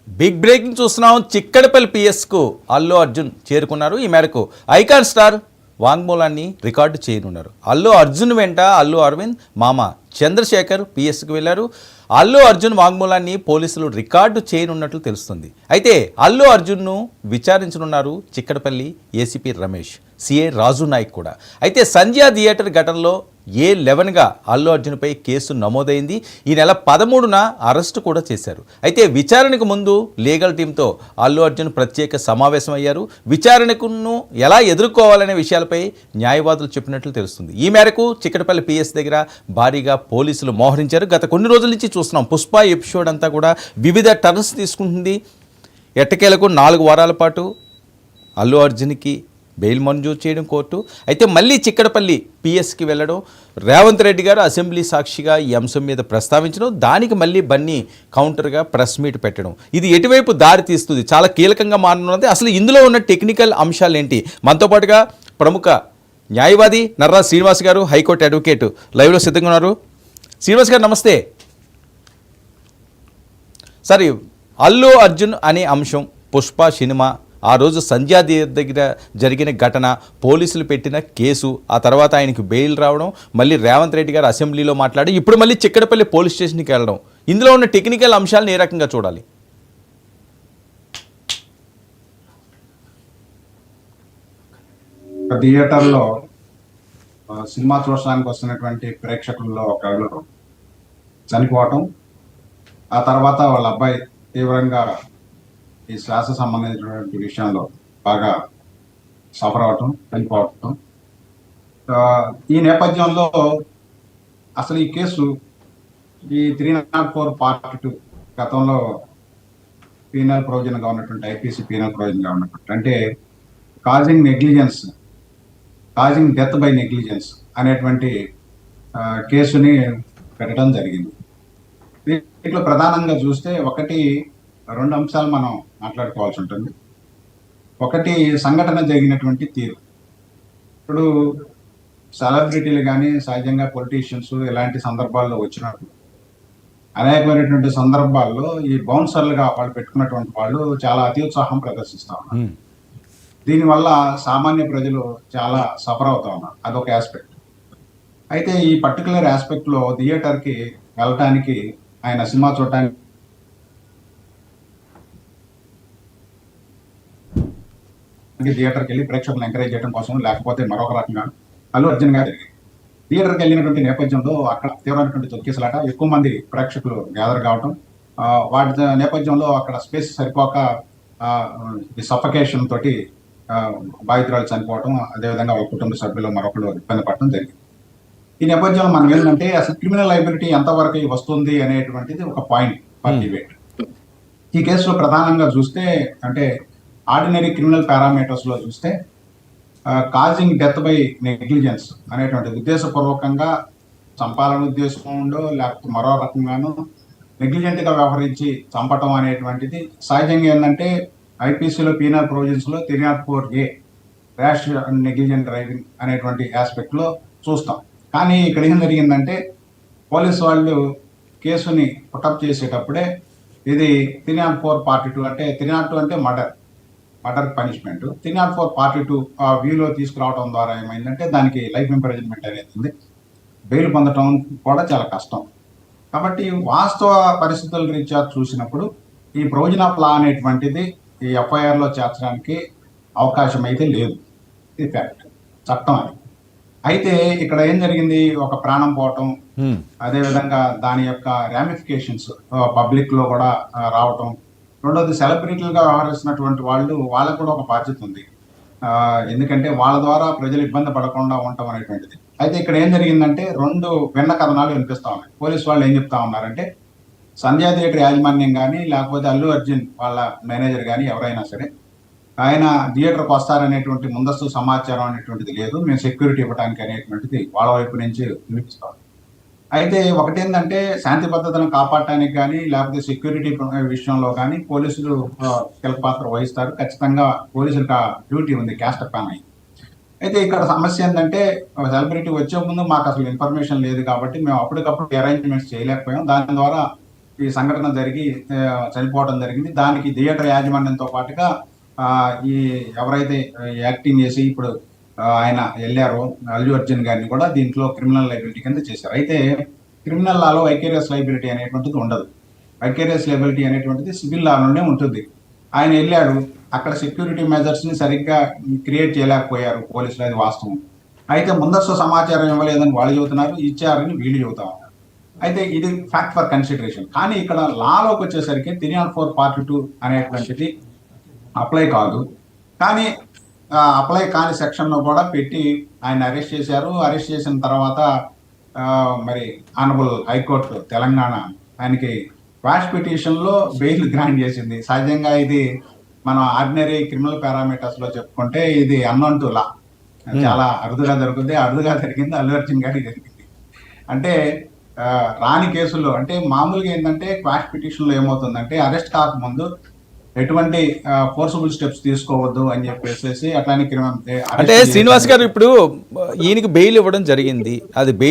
Big breaking చూస్తున్నాం. చిక్కడపల్లి పిఎస్కు అల్లు అర్జున్ చేరుకున్నారు. ఈ మేరకు ఐకాన్ స్టార్ వాంగ్మూలాన్ని రికార్డు చేయనున్నారు. అల్లు అర్జున్ వెంట అల్లు అరవింద్ మామ చంద్రశేఖర్ పిఎస్కు వెళ్లారు. అల్లు అర్జున్ వాంగ్మూలాన్ని పోలీసులు రికార్డు చేయనున్నట్లు తెలుస్తుంది. అయితే అల్లు అర్జున్ను విచారించనున్నారు చిక్కడపల్లి ఏసీపీ రమేష్, సిఐ రాజు నాయక్ కూడా. అయితే సంధ్యా థియేటర్ ఘటనలో A11గా అల్లు అర్జున్పై కేసు నమోదైంది. ఈ నెల 13న అరెస్టు కూడా చేశారు. అయితే విచారణకు ముందు లీగల్ టీంతో అల్లు అర్జున్ ప్రత్యేక సమావేశం అయ్యారు. విచారణకును ఎలా ఎదుర్కోవాలనే విషయాలపై న్యాయవాదులు చెప్పినట్లు తెలుస్తుంది. ఈ మేరకు చిక్కడపల్లి పిఎస్ దగ్గర భారీగా పోలీసులు మోహరించారు. గత కొన్ని రోజుల నుంచి చూస్తున్నాం, పుష్ప ఎపిసోడ్ అంతా కూడా వివిధ టర్న్స్ తీసుకుంటుంది. ఎట్టకేలకు 4 వారాల పాటు అల్లు అర్జున్కి బెయిల్ మంజూరు చేయడం కోర్టు. అయితే మళ్ళీ చిక్కడపల్లి పిఎస్కి వెళ్ళడం, రేవంత్ రెడ్డి గారు అసెంబ్లీ సాక్షిగా ఈ అంశం మీద ప్రస్తావించడం, దానికి మళ్ళీ బన్నీ కౌంటర్గా ప్రెస్ మీట్ పెట్టడం, ఇది ఎటువైపు దారి తీస్తుంది, చాలా కీలకంగా మారనున్నది. అసలు ఇందులో ఉన్న టెక్నికల్ అంశాలు ఏంటి? మనతో పాటుగా ప్రముఖ న్యాయవాది నర్రా శ్రీనివాస్ గారు, హైకోర్టు అడ్వకేట్ లైవ్లో సిద్ధంగా ఉన్నారు. శ్రీనివాస్ గారు నమస్తే. సరే, అల్లు అర్జున్ అనే అంశం, పుష్ప సినిమా, ఆ రోజు సంధ్యా దగ్గర జరిగిన ఘటన, పోలీసులు పెట్టిన కేసు, ఆ తర్వాత ఆయనకి బెయిల్ రావడం, మళ్ళీ రేవంత్ రెడ్డి గారు అసెంబ్లీలో మాట్లాడి, ఇప్పుడు మళ్ళీ చిక్కడపల్లి పోలీస్ స్టేషన్కి వెళ్ళడం, ఇందులో ఉన్న టెక్నికల్ అంశాలను ఏ రకంగా చూడాలి? థియేటర్లో సినిమా చూడడానికి వస్తున్నటువంటి ప్రేక్షకుల్లో ఒకళ్ళు చనిపోవటం, ఆ తర్వాత వాళ్ళ అబ్బాయి తీవ్రంగా ఈ శ్వాస సంబంధించినటువంటి విషయంలో బాగా సఫర్ అవటం, చనిపోవటం. ఈ నేపథ్యంలో అసలు ఈ కేసు ఈ 304 Part 2 గతంలో పీనల్ ప్రొవిజన్గా ఉన్నటువంటి ఐపీసీ పీనల్ ప్రొవిజన్గా ఉన్నటువంటి, అంటే causing negligence, causing death by negligence అనేటువంటి కేసుని పెట్టడం జరిగింది. దీంట్లో ప్రధానంగా చూస్తే 2 అంశాలు మనం మాట్లాడుకోవాల్సి ఉంటుంది. ఒకటి, సంఘటన జరిగినటువంటి తీరు. ఇప్పుడు సెలబ్రిటీలు కానీ సహజంగా పొలిటీషియన్స్ ఇలాంటి సందర్భాల్లో వచ్చినప్పుడు అనేకమైనటువంటి సందర్భాల్లో ఈ బౌన్సర్లుగా వాళ్ళు పెట్టుకున్నటువంటి వాళ్ళు చాలా అత్యుత్సాహం ప్రదర్శిస్తూ ఉన్నారు. దీనివల్ల సామాన్య ప్రజలు చాలా సఫర్ అవుతా ఉన్నారు. అదొక ఆస్పెక్ట్. అయితే ఈ పర్టికులర్ ఆస్పెక్ట్లో థియేటర్కి వెళ్ళటానికి, ఆయన సినిమా చూడటానికి థియేటర్కి వెళ్ళి ప్రేక్షకులను ఎంకరేజ్ చేయడం కోసం, లేకపోతే మరొక రకంగా అల్లు అర్జున్ గారు థియేటర్కి వెళ్ళినటువంటి నేపథ్యంలో అక్కడ తీవ్రమైనటువంటి తొక్కేసలాట, ఎక్కువ మంది ప్రేక్షకులు గ్యాదర్ కావటం, వాటి నేపథ్యంలో అక్కడ స్పేస్ సరిపోక సఫకేషన్ తోటి బాధితురాలు చనిపోవటం, అదేవిధంగా వాళ్ళ కుటుంబ సభ్యులు మరొకరు ఇబ్బంది పడటం జరిగింది. ఈ నేపథ్యంలో మనం ఏంటంటే అసలు క్రిమినల్ లైబిలిటీ ఎంతవరకు వస్తుంది అనేటువంటిది ఒక పాయింట్ ఫర్ డిబేట్. ఈ కేసులో ప్రధానంగా చూస్తే, అంటే ఆర్డినరీ క్రిమినల్ పారామీటర్స్ లో చూస్తే, కాజింగ్ డెత్ బై నెగ్లిజెన్స్ అనేటువంటి ఉద్దేశపూర్వకంగా చంపాలని ఉద్దేశం ఉండో లేకపోతే మరో రకంగానూ నెగ్లిజెంట్ గా వ్యవహరించి చంపటం అనేటువంటిది సహజంగా ఏంటంటే ఐపీసీలో పీనల్ ప్రొవిజన్స్ లో 304A ర్యాష్ నెగ్లిజెంట్ డ్రైవింగ్ అనేటువంటి ఆస్పెక్ట్ లో చూస్తాం. కానీ ఇక్కడ ఏం జరిగిందంటే, పోలీసు వాళ్ళు కేసుని పుటప్ చేసేటప్పుడే ఇది 304 Part 2, అంటే 302 అంటే మర్డర్ పనిష్మెంట్, 304 Part 2 వ్యూలో తీసుకురావడం ద్వారా ఏమైందంటే దానికి లైఫ్ ఇంప్రిజన్మెంట్ అనేది ఉంది. బెయిల్ పొందడం కూడా చాలా కష్టం. కాబట్టి వాస్తవ పరిస్థితుల రీత్యా చూసినప్పుడు ఈ ప్రొవిజన్ ఆఫ్ లా అనేటువంటిది ఈ ఎఫ్ఐఆర్లో చేర్చడానికి అవకాశం అయితే లేదు. ఇది ఫ్యాక్ట్, చట్టం అది. అయితే ఇక్కడ ఏం జరిగింది, ఒక ప్రాణం పోవటం, అదేవిధంగా దాని యొక్క రామిఫికేషన్స్ పబ్లిక్ లో కూడా రావటం. రెండోది, సెలబ్రిటీలుగా వ్యవహరిస్తున్నటువంటి వాళ్ళకు కూడా ఒక బాధ్యత ఉంది. ఎందుకంటే వాళ్ళ ద్వారా ప్రజలు ఇబ్బంది పడకుండా ఉండటం అనేటువంటిది. అయితే ఇక్కడ ఏం జరిగిందంటే 2 భిన్న కథనాలు వినిపిస్తా ఉన్నాయి. పోలీసు వాళ్ళు ఏం చెప్తా ఉన్నారంటే, సంధ్యా థియేటర్ యాజమాన్యం కానీ లేకపోతే అల్లు అర్జున్ వాళ్ళ మేనేజర్ కానీ ఎవరైనా సరే ఆయన థియేటర్కి వస్తారనేటువంటి ముందస్తు సమాచారం అనేటువంటిది లేదు, మేము సెక్యూరిటీ ఇవ్వడానికి అనేటువంటిది వాళ్ళ వైపు నుంచి వినిపిస్తాం. అయితే ఒకటేంటంటే, శాంతి భద్రతను కాపాడటానికి కానీ లేకపోతే సెక్యూరిటీ విషయంలో కానీ పోలీసులు కీలక పాత్ర వహిస్తారు. ఖచ్చితంగా పోలీసులకు ఆ డ్యూటీ ఉంది, క్యాస్ట్ ప్యాన్ అయ్యి. అయితే ఇక్కడ సమస్య ఏంటంటే, సెలబ్రిటీ వచ్చే ముందు మాకు అసలు ఇన్ఫర్మేషన్ లేదు కాబట్టి మేము అప్పటికప్పుడు అరేంజ్మెంట్స్ చేయలేకపోయాం. దాని ద్వారా ఈ సంఘటన జరిగి చనిపోవడం జరిగింది. దానికి థియేటర్ యాజమాన్యంతో పాటుగా ఈ ఎవరైతే యాక్టింగ్ చేసి ఇప్పుడు ఆయన వెళ్ళారో అల్లు అర్జున్ గారిని కూడా దీంట్లో క్రిమినల్ లైబిలిటీ కింద చేశారు. అయితే క్రిమినల్ లాలో వైకేరియస్ లైబిలిటీ అనేటువంటిది ఉండదు. వైకేరియస్ లైబిలిటీ అనేటువంటిది సివిల్ లాలోనే ఉంటుంది. ఆయన వెళ్ళాడు, అక్కడ సెక్యూరిటీ మెజర్స్ ని సరిగ్గా క్రియేట్ చేయలేకపోయారు పోలీసులు, అది వాస్తవం. అయితే ముందస్తు సమాచారం ఇవ్వలేదని వాళ్ళు చెబుతున్నారు, ఇచ్చారని వీళ్ళు చెబుతా ఉన్నారు. అయితే ఇది ఫ్యాక్ట్ ఫర్ కన్సిడరేషన్. కానీ ఇక్కడ లాలోకి వచ్చేసరికి 304 Part 2 అనేటువంటిది అప్లై కాదు. కానీ అప్లై కాని సెక్షన్లో కూడా పెట్టి ఆయన అరెస్ట్ చేశారు. అరెస్ట్ చేసిన తర్వాత మరి ఆనరబుల్ హైకోర్టు తెలంగాణ ఆయనకి క్వాష్ పిటిషన్లో బెయిల్ గ్రాంట్ చేసింది. సహజంగా ఇది మనం ఆర్డినరీ క్రిమినల్ పారామీటర్స్ లో చెప్పుకుంటే ఇది అన్నోన్ టు లా, చాలా అరుదుగా జరుగుతుంది. అరుదుగా జరిగింది అల్లు అర్జున్ గారికి జరిగింది. అంటే రాని కేసుల్లో అంటే మామూలుగా ఏంటంటే క్వాష్ పిటిషన్ లో ఏమవుతుందంటే అరెస్ట్ కాకముందు ఎటువంటి ఫోర్సబుల్ స్టెప్స్ తీసుకోవద్దు అని చెప్పేసి అట్లానే అంటే శ్రీనివాస్ గారు ఇప్పుడు ఈయనకి బెయిల్ ఇవ్వడం జరిగింది, అది బెయిల్